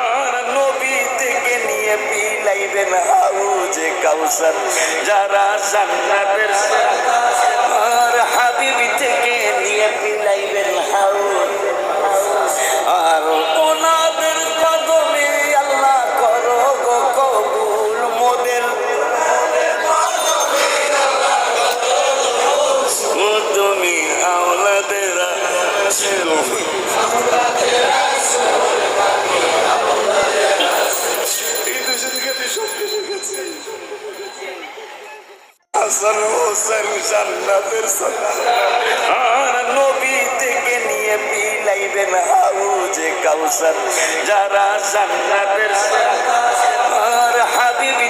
আর নবী থেকে নিয়ে পিলাইবেন হাউজে কাউসার যারা জান্নাতের আর হাবিবি থেকে নিয়ে পিলাইবেন হাউজ আর ওনাদের কদমে আল্লাহ করো গো কবুল মোদের তুমি আওলাদের হাসান হোসেন জান্নাতের আর নবী থেকে নিয়ে পিলাইবেন হাউজে কাউসার যারা জান্নাতের আর হাবিবি